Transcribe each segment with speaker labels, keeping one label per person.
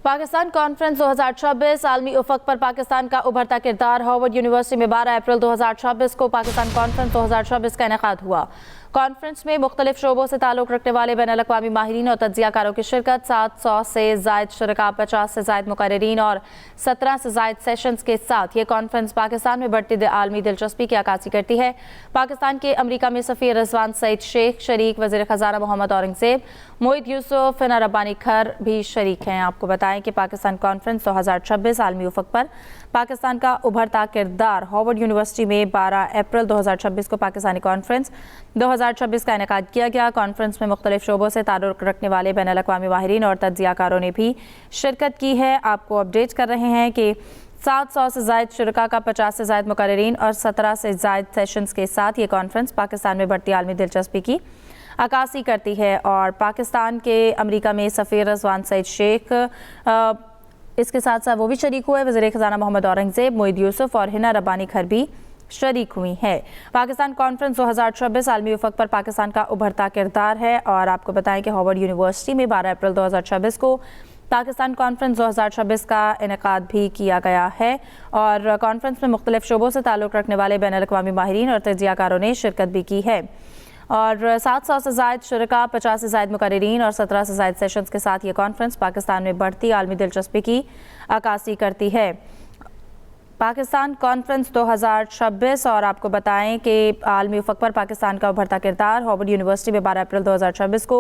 Speaker 1: Pakistan conference 2026 आलमी उफक पर पाकिस्तान का उभरता किरदार। हार्वर्ड यूनिवर्सिटी में 12 अप्रैल 2026 को पाकिस्तान कॉन्फ्रेंस 2026 का इनेकाद हुआ। कॉन्फ्रेंस में मुख्तलिफ शोबों से ताल्लुक़ रखने वाले बैनुल-अक़वामी माहिरीन और तज्ज़ियाकारों की शिरकत। 700 से ज़ायद शुरका, 50 से ज़ायद मुक़र्रिरीन और 17 से ज़ायद सेशंस के साथ ये कॉन्फ्रेंस पाकिस्तान में बढ़ती आलमी दिलचस्पी की अक्कासी करती है। पाकिस्तान के अमरीका में सफ़ीर रिजवान सईद शेख शरीक, वज़ीर ख़ज़ाना मोहम्मद औरंगज़ेब, मोईद यूसुफ, हिना रब्बानी खर भी शरीक हैं। आपको बताएं कि पाकिस्तान कॉन्फ्रेंस 2026 आलमी उफक पर पाकिस्तान का उभरता किरदार। हार्वर्ड यूनिवर्सिटी में 12 अप्रैल 2026 को पाकिस्तानी कॉन्फ्रेंस 2026 का इनेकाद किया गया। कॉन्फ्रेंस में मुख्तलिफ शोबों से ताल्लुक़ रखने वाले बैनुल-अक़वामी माहिरीन और तज्ज़ियाकारों ने भी शिरकत की है। आपको अपडेट कर रहे हैं कि 700 से ज़ायद शुरका का, 50 से ज़ायद मुक़र्रिरीन और 17 से ज़ायद सेशंस के साथ ये कॉन्फ्रेंस पाकिस्तान में बढ़ती आलमी दिलचस्पी की अक्कासी करती है। और पाकिस्तान के अमरीका में सफ़ीर रिजवान सईद शेख, इसके साथ साथ वो भी शरीक हुए। वज़ीर ख़ज़ाना मोहम्मद औरंगज़ेब, मोईद यूसुफ और हिना रब्बानी खर भी शरीक हुई है। पाकिस्तान कॉन्फ्रेंस 2026 आलमी उफक पर पाकिस्तान का उभरता किरदार है। और आपको बताएं कि हार्वर्ड यूनिवर्सिटी में 12 अप्रैल 2026 को पाकिस्तान कॉन्फ्रेंस 2026 का इनेकाद भी किया गया है। और कॉन्फ्रेंस में मुख्तलिफ शोबों से ताल्लुक़ रखने वाले बैनुल-अक़वामी माहिरीन और तज्ज़ियाकारों ने शिरकत भी की है। और 700 से ज़ायद शुरका, 50 से ज़ायद मुक़र्रिरीन और 17 से ज़ायद सेशंस के साथ ये कॉन्फ्रेंस पाकिस्तान में बढ़ती आलमी दिलचस्पी की अक्कासी करती है। पाकिस्तान कॉन्फ्रेंस 2026 और आपको बताएं कि आलमी उफक पर पाकिस्तान का उभरता किरदार। हार्वर्ड यूनिवर्सिटी में 12 अप्रैल 2026 को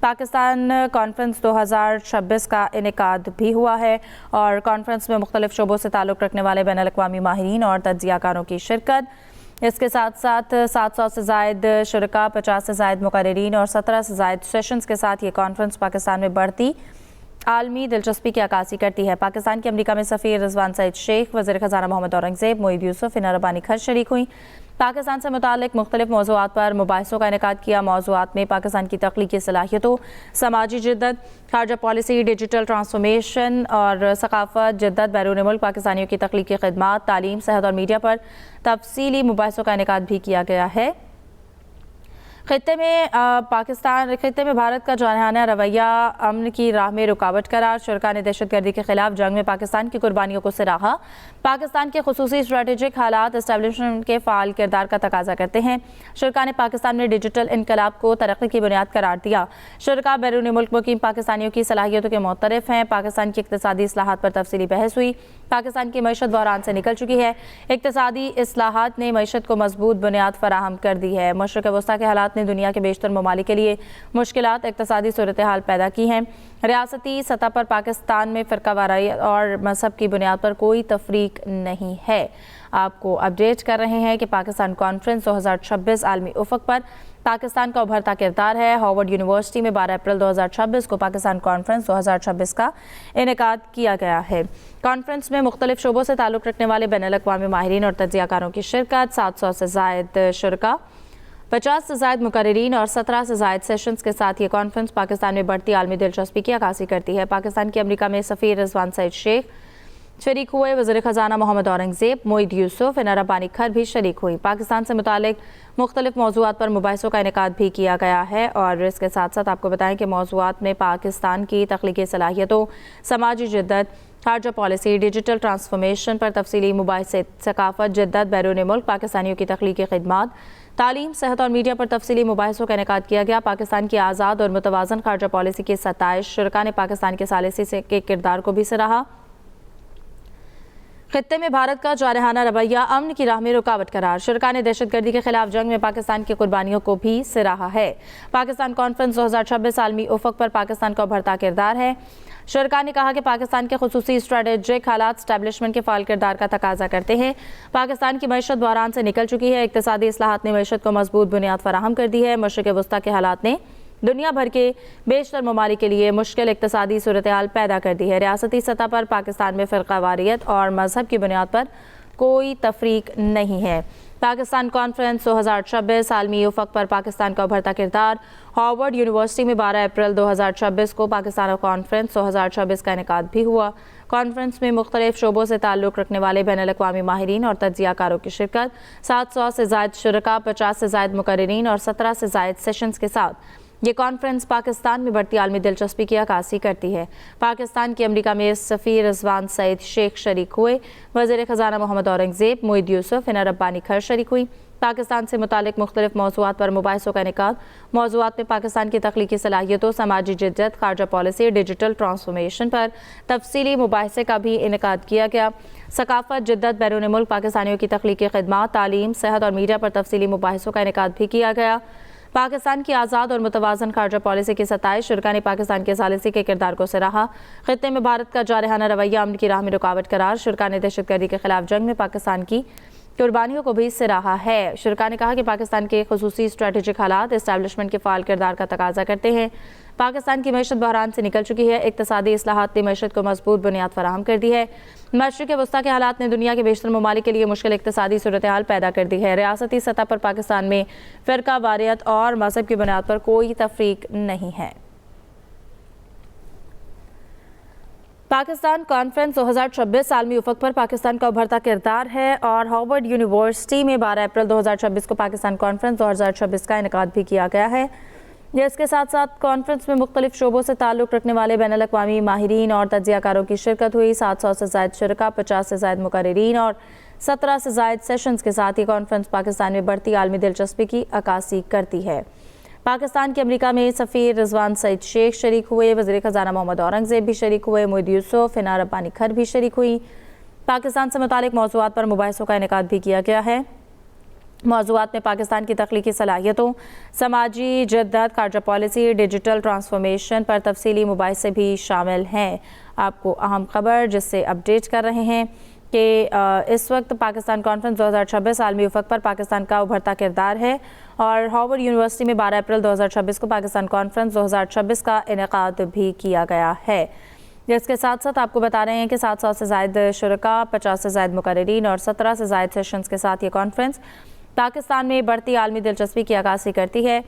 Speaker 1: पाकिस्तान कॉन्फ्रेंस 2026 का इनेकाद भी हुआ है। और कॉन्फ्रेंस में मुख्तलिफ शोबों से ताल्लुक़ रखने वाले बैनुल-अक़वामी माहिरीन और तज्ज़ियाकारों की शिरकत। इसके साथ साथ 700 से ज़ायद शुरका, 50 से ज़ायद मुक़र्रिरीन और 17 से ज़ायद सेशंस के साथ ये कॉन्फ्रेंस पाकिस्तान में बढ़ती आलमी दिलचस्पी की अक्कासी करती है। पाकिस्तान के अमरीका में सफ़ीर रिजवान सईद शेख, वज़ीर ख़ज़ाना मोहम्मद औरंगज़ेब, मोईद यूसुफ, हिना रब्बानी खर शरीक हुई। पाकिस्तान से मुतालिक मुख्तलिफ मौज़ूआत पर मुबाहिसों का इनेकाद किया। मौज़ूआत में पाकिस्तान की तख्लीकी सलाहियतों, समाजी जिद्दत, खारजा पॉलिसी, डिजिटल ट्रांसफॉर्मेशन और सकाफ़त, जिद्दत, बैरून मुल्क पाकिस्तानियों की तख्लीकी खिदमात, तालीम, सेहत और मीडिया पर तफसीली मुबाहिसों का इनेकाद भी किया गया है। खित्ते में भारत का जारहाना रवैया अमन की राह में रुकावट करार। शुरका ने दहशतगर्दी के खिलाफ जंग में पाकिस्तान की कुर्बानियों को सराहा। पाकिस्तान के खुसूसी स्ट्रेटेजिक हालात एस्टेब्लिशमेंट के फ़ाल किरदार का तकाजा करते हैं। शुरका ने पाकिस्तान में डिजिटल इनकलाब को तरक्की की बुनियाद करार दिया। शुरका बैरून मुल्क मुकीम पाकिस्तानियों की सलाहियतों के मुतरफ हैं। पाकिस्तान की इक़्तिसादी इस्लाहात पर तफसीली बहस हुई। पाकिस्तान की मईशत बहरान से निकल चुकी है। इक़्तिसादी इस्लाहात ने मईशत को मजबूत बुनियाद फराहम कर दी है। मशरिक़ वस्ता के हालात ने दुनिया के बेशतर ममालिक के लिए मुश्किलात इक़्तिसादी सूरत हाल पैदा की हैं। रियासती सतह पर पाकिस्तान में फ़िरक़ावारी और मजहब की बुनियाद पर कोई तफरीक नहीं है। आपको अपडेट कर रहे हैं कि पाकिस्तान कॉन्फ्रेंस 2026 आलमी उफक पर पाकिस्तान का उभरता किरदार है। हार्वर्ड यूनिवर्सिटी में 12 अप्रैल 2026 को पाकिस्तान कॉन्फ्रेंस 2026 का इनेकाद किया गया है। कॉन्फ्रेंस में मुख्तलिफ शोबों से ताल्लुक़ रखने वाले बैनुल-अक़वामी माहिरीन और तज्ज़ियाकारों की शिरकत। 700 से ज़ायद शुरका, 50 से ज़ायद मुक़र्रिरीन और 17 से ज़ायद सेशंस के साथ ये कॉन्फ्रेंस पाकिस्तान में बढ़ती आलमी दिलचस्पी की अक्कासी करती है। पाकिस्तान की अमरीका में सफ़ीर रिजवान सईद शेख शरीक हुए। वज़ीर ख़ज़ाना मोहम्मद औरंगज़ेब, मोईद यूसुफ, हिना रब्बानी खर भी शरीक हुई। पाकिस्तान से मुतालिक मुख्तलिफ मौज़ूआत पर मुबाहिसों का इनेकाद भी किया गया है। और इसके साथ साथ आपको बताएं कि मौज़ूआत में पाकिस्तान की तख्लीकी सलाहियतों, समाजी जिद्दत, खारजा पॉलिसी, डिजिटल ट्रांसफॉर्मेशन पर तफसीली मुबाहिसे, सकाफ़त, जिद्दत, बैरून मुल्क पाकिस्तानियों की तख्लीकी खिदमात, तालीम, सेहत और मीडिया पर तफसीली मुबाहिसों का इनेकाद किया गया। पाकिस्तान की आज़ाद और मुतवाज़न खारजा पॉलिसी की सताइश। शुरका ने पाकिस्तान के सालिसी के किरदार को भी सराहा। खित्ते में भारत का जारहाना रवैया अमन की राह में रुकावट करार। शुरका ने दहशतगर्दी के खिलाफ जंग में पाकिस्तान की कुर्बानियों को भी सराहा है। पाकिस्तान कॉन्फ्रेंस 2026 आलमी उफक पर पाकिस्तान का उभरता किरदार है। शुरका ने कहा कि पाकिस्तान के खुसूसी स्ट्रेटेजिक हालात एस्टेब्लिशमेंट के फ़ाल किरदार का तकाजा करते हैं। पाकिस्तान की मईशत बहरान से निकल चुकी है। इक़्तिसादी इस्लाहात ने मईशत को मजबूत बुनियाद फराहम कर दी है। मशरिक़ वस्ता के हालात ने दुनिया भर के बेशतर ममालिक के लिए मुश्किल इक़्तिसादी सूरत हाल पैदा कर दी है। रियासती सतह पर पाकिस्तान में फ़िरक़ावारियत और मजहब की बुनियाद पर कोई तफरीक नहीं है। पाकिस्तान कॉन्फ्रेंस 2026 आलमी उफक पर पाकिस्तान का उभरता किरदार। हार्वर्ड यूनिवर्सिटी में 12 अप्रैल 2026 को पाकिस्तान कॉन्फ्रेंस 2026 का इनेकाद भी हुआ। कॉन्फ्रेंस में मुख्तलिफ शोबों से ताल्लुक़ रखने वाले बैनुल-अक़वामी माहिरीन और तज्ज़ियाकारों की शिरकत। 700 से ज़ायद शुरका, 50 से ज़ायद मुक़र्रिरीन और 17 से ज़ायद सेशंस के साथ یہ کانفرنس پاکستان میں بڑھتی عالمی دلچسپی کی عکاسی کرتی ہے۔ پاکستان کی امریکہ میں سفیر رضوان سعید شیخ شریک ہوئے، وزیر خزانہ محمد اورنگزیب، معید یوسف، انر ربانی کھر شریک ہوئی۔ پاکستان سے متعلق مختلف موضوعات پر مباحثوں کا انعقاد۔ موضوعات میں پاکستان کی تخلیقی صلاحیتوں، سماجی جدت، خارجہ پالیسی، ڈیجیٹل ٹرانسفارمیشن پر تفصیلی مباحثے کا بھی انعقاد کیا گیا۔ ثقافت، جدت، بیرون ملک پاکستانیوں کی تخلیقی خدمات، تعلیم، صحت اور میڈیا پر تفصیلی مباحثوں کا انعقاد بھی کیا گیا۔ پاکستان کی آزاد اور متوازن خارجہ پالیسی کی ستائش، شرکا نے پاکستان کے ثالثی کے کردار کو سراہا۔ خطے میں بھارت کا جارحانہ رویہ امن کی راہ میں رکاوٹ قرار، شرکا نے دہشت گردی کے خلاف جنگ میں پاکستان کی قربانیوں کو بھی سراہا ہے۔ شرکا نے کہا کہ پاکستان کے خصوصی اسٹریٹجک حالات اسٹیبلشمنٹ کے فعال کردار کا تقاضا کرتے ہیں۔ پاکستان کی معیشت بحران سے نکل چکی ہے، اقتصادی اصلاحات نے معیشت کو مضبوط بنیاد فراہم کر دی ہے۔ مشرق وسطیٰ کے حالات نے دنیا کے بیشتر ممالک کے لیے مشکل اقتصادی صورتحال پیدا کر دی ہے۔ ریاستی سطح پر پاکستان میں فرقہ واریت اور مذہب کی بنیاد پر کوئی تفریق نہیں ہے۔ پاکستان کانفرنس 2026 عالمی افق پر پاکستان کا ابھرتا کردار ہے اور ہارورڈ یونیورسٹی میں 12 اپریل 2026 کو پاکستان کانفرنس 2026 کا انعقاد بھی کیا گیا ہے۔ اس کے ساتھ ساتھ کانفرنس میں مختلف شعبوں سے تعلق رکھنے والے بین الاقوامی ماہرین اور تجزیہ کاروں کی شرکت ہوئی۔ 700 سے زائد شرکا، 50 سے زائد مقررین اور 17 سے زائد سیشنز کے ساتھ یہ کانفرنس پاکستان میں بڑھتی عالمی دلچسپی کی عکاسی کرتی ہے۔ پاکستان کے امریکہ میں سفیر رضوان سعید شیخ شریک ہوئے، وزیر خزانہ محمد اورنگزیب بھی شریک ہوئے، معید یوسف، انر ربانی کھر بھی شریک ہوئی۔ پاکستان سے متعلق موضوعات پر مباحثوں کا انعقاد بھی کیا گیا ہے۔ موضوعات میں پاکستان کی تخلیقی صلاحیتوں، سماجی جدت، خارجہ پالیسی، ڈیجیٹل ٹرانسفارمیشن پر تفصیلی مباحثے بھی شامل ہیں۔ آپ کو اہم خبر جس سے اپڈیٹ کر رہے ہیں کہ اس وقت پاکستان کانفرنس 2026 عالمی افق پر پاکستان کا ابھرتا کردار ہے اور ہارورڈ یونیورسٹی میں 12 اپریل 2026 کو پاکستان کانفرنس 2026 کا انعقاد بھی کیا گیا ہے۔ اس کے ساتھ ساتھ آپ کو بتا رہے ہیں کہ 700 سے زائد شرکا، 50 سے زائد مقررین اور 17 سے زائد سیشنز کے ساتھ یہ کانفرنس پاکستان میں بڑھتی عالمی دلچسپی کی عکاسی کرتی ہے۔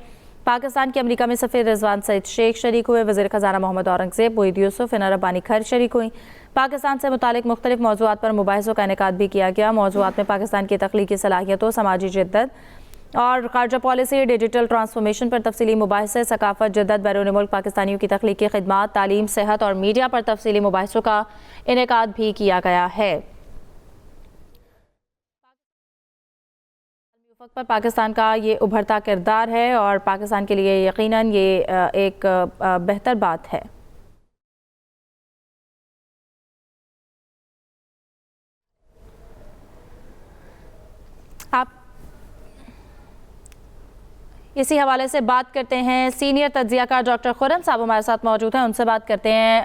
Speaker 1: پاکستان کے امریکہ میں سفیر رضوان سعید شیخ شریک ہوئے، وزیر خزانہ محمد اورنگزیب، معید یوسف، انر ربانی کھر شریک ہوئی۔ پاکستان سے متعلق مختلف موضوعات پر مباحثوں کا انعقاد بھی کیا گیا۔ موضوعات میں پاکستان کی تخلیقی صلاحیتوں، سماجی جدت اور خارجہ پالیسی، ڈیجیٹل ٹرانسفارمیشن پر تفصیلی مباحثے، ثقافت، جدت، بیرون ملک پاکستانیوں کی تخلیقی خدمات، تعلیم، صحت اور میڈیا پر تفصیلی مباحثوں کا انعقاد بھی کیا گیا ہے۔ افق پر پاکستان کا یہ ابھرتا کردار ہے اور پاکستان کے لیے یقیناً یہ ایک بہتر بات ہے۔ آپ اسی حوالے سے بات کرتے ہیں، سینئر تجزیہ کار ڈاکٹر خرم صاحب ہمارے ساتھ موجود ہیں، ان سے بات کرتے ہیں۔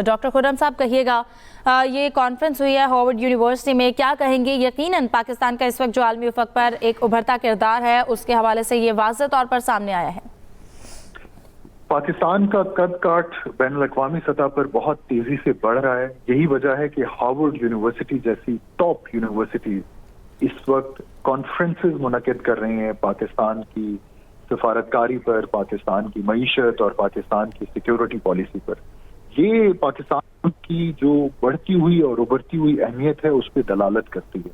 Speaker 1: ڈاکٹر خرم صاحب کہیے گا، یہ کانفرنس ہوئی ہے ہارورڈ یونیورسٹی میں، کیا کہیں گے؟ یقیناً پاکستان کا اس وقت جو عالمی افق پر ایک ابھرتا کردار ہے اس کے حوالے سے یہ واضح طور پر سامنے آیا ہے۔
Speaker 2: پاکستان کا قد کاٹ بین الاقوامی سطح پر بہت تیزی سے بڑھ رہا ہے۔ یہی وجہ ہے کہ ہارورڈ یونیورسٹی جیسی ٹاپ یونیورسٹی اس وقت کانفرنسز منعقد کر رہی ہیں پاکستان کی سفارتکاری پر، پاکستان کی معیشت اور پاکستان کی سیکیورٹی پالیسی پر۔ یہ پاکستان کی جو بڑھتی ہوئی اور ابھرتی ہوئی اہمیت ہے اس پہ دلالت کرتی ہے۔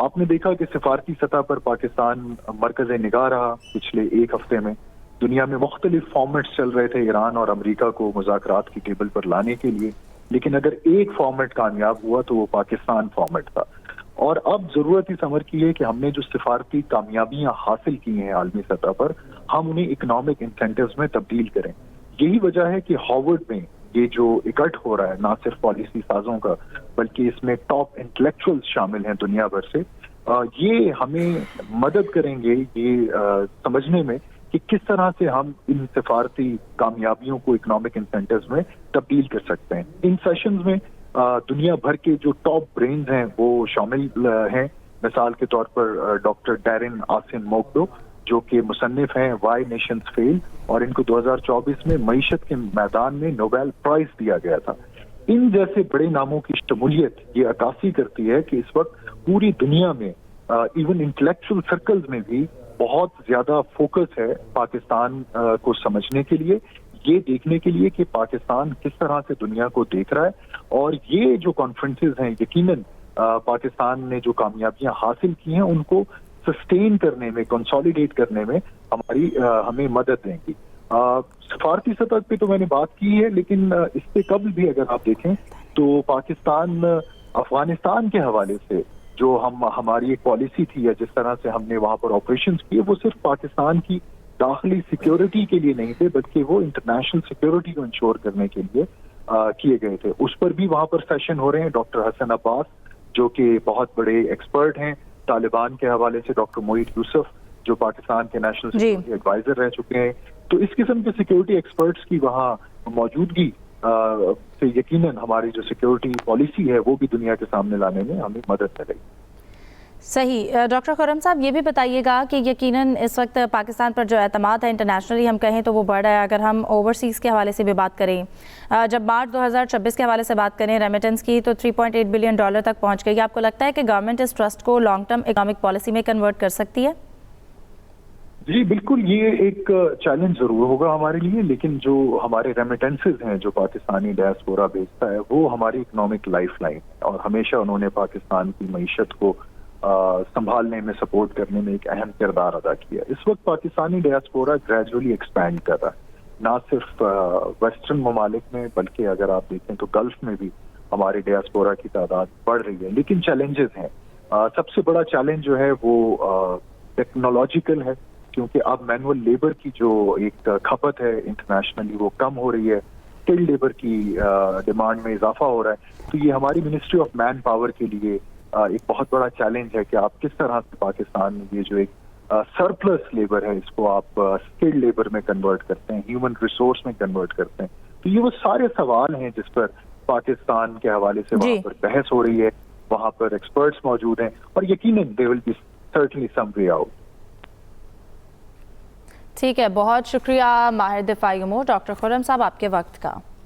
Speaker 2: آپ نے دیکھا کہ سفارتی سطح پر پاکستان مرکز نگاہ رہا پچھلے ایک ہفتے میں۔ دنیا میں مختلف فارمیٹس چل رہے تھے ایران اور امریکہ کو مذاکرات کی ٹیبل پر لانے کے لیے، لیکن اگر ایک فارمیٹ کامیاب ہوا تو وہ پاکستان فارمیٹ تھا۔ اور اب ضرورت اس امر کی ہے کہ ہم نے جو سفارتی کامیابیاں حاصل کی ہیں عالمی سطح پر، ہم انہیں اکنامک انسینٹیوز میں تبدیل کریں۔ یہی وجہ ہے کہ ہارورڈ میں یہ جو اکٹھ ہو رہا ہے نہ صرف پالیسی سازوں کا بلکہ اس میں ٹاپ انٹلیکچوئلز شامل ہیں دنیا بھر سے، یہ ہمیں مدد کریں گے یہ سمجھنے میں کہ کس طرح سے ہم ان سفارتی کامیابیوں کو اکنامک انسینٹیوز میں تبدیل کر سکتے ہیں۔ ان سیشنز میں دنیا بھر کے جو ٹاپ برینز ہیں وہ شامل ہیں۔ مثال کے طور پر ڈاکٹر ڈیرن آسن موگدو جو کہ مصنف ہیں وائی نیشنز فیل، اور ان کو 2024 میں معیشت کے میدان میں نوبیل پرائز دیا گیا تھا۔ ان جیسے بڑے ناموں کی شمولیت یہ عکاسی کرتی ہے کہ اس وقت پوری دنیا میں ایون انٹلیکچوئل سرکلز میں بھی بہت زیادہ فوکس ہے پاکستان کو سمجھنے کے لیے، یہ دیکھنے کے لیے کہ پاکستان کس طرح سے دنیا کو دیکھ رہا ہے۔ اور یہ جو کانفرنسز ہیں یقیناً پاکستان نے جو کامیابیاں حاصل کی ہیں ان کو سسٹین کرنے میں، کنسالیڈیٹ کرنے میں ہمیں مدد دیں گی۔ सफारती सतह पे तो मैंने बात की है, लेकिन इससे कबल भी अगर आप देखें तो पाकिस्तान अफगानिस्तान के हवाले से जो हमारी एक पॉलिसी थी या जिस तरह से हमने वहां पर ऑपरेशंस किए, वो सिर्फ पाकिस्तान की दाखिली सिक्योरिटी के लिए नहीं थे, बल्कि वो इंटरनेशनल सिक्योरिटी को इंश्योर करने के लिए किए गए थे। उस पर भी वहां पर सेशन हो रहे हैं। डॉक्टर हसन अब्बास जो कि बहुत बड़े एक्सपर्ट हैं तालिबान के हवाले से, डॉक्टर मोहित यूसुफ जो पाकिस्तान के नेशनल सिक्योरिटी एडवाइजर रह चुके हैं, तो इस किस्म के सिक्योरिटी एक्सपर्ट्स की वहाँ मौजूदगी से यकीनन हमारी जो सिक्योरिटी पॉलिसी है वो भी दुनिया के सामने लाने में हमें मदद करेगी।
Speaker 1: सही। डॉक्टर खुर्रम साहब, ये भी बताइएगा कि यकीनन इस वक्त पाकिस्तान पर जो एतमाद है इंटरनेशनली हम कहें तो वो बढ़ रहा है। अगर हम ओवरसीज़ के हवाले से भी बात करें, जब मार्च 2026 के हवाले से बात करें रेमिटेंस की, तो $3.8 बिलियन तक पहुंच गई। आपको लगता है कि गवर्नमेंट इस ट्रस्ट को लॉन्ग टर्म इकोनॉमिक पॉलिसी में कन्वर्ट कर सकती है?
Speaker 2: जी बिल्कुल, ये एक चैलेंज जरूर होगा हमारे लिए, लेकिन जो हमारे रेमिटेंसेज हैं जो पाकिस्तानी डायस्पोरा भेजता है वो हमारी इकोनॉमिक लाइफ लाइन है, और हमेशा उन्होंने पाकिस्तान की मईशत को संभालने में, सपोर्ट करने में एक अहम किरदार अदा किया। इस वक्त पाकिस्तानी डायस्पोरा ग्रेजुअली एक्सपैंड कर रहा है, ना सिर्फ वेस्टर्न ममालिक में, बल्कि अगर आप देखें तो गल्फ में भी हमारे डायस्पोरा की तादाद बढ़ रही है। लेकिन चैलेंजेस हैं। सबसे बड़ा चैलेंज जो है वो टेक्नोलॉजिकल है, क्योंकि अब मैनुअल लेबर की जो एक खपत है इंटरनेशनली वो कम हो रही है, स्किल्ड लेबर की डिमांड में इजाफा हो रहा है। तो ये हमारी मिनिस्ट्री ऑफ मैन पावर के लिए एक बहुत बड़ा चैलेंज है कि आप किस तरह से पाकिस्तान में ये जो एक सरप्लस लेबर है इसको आप स्किल्ड लेबर में कन्वर्ट करते हैं, ह्यूमन रिसोर्स में कन्वर्ट करते हैं। तो ये वो सारे सवाल हैं जिस पर पाकिस्तान के हवाले से वहाँ पर बहस हो रही है, वहाँ पर एक्सपर्ट्स मौजूद हैं, और यकीनन there will be certainly some way out.
Speaker 1: ठीक है, बहुत शुक्रिया माहिर दिफाई उमूर डॉक्टर खुर्रम साहब आपके वक्त का।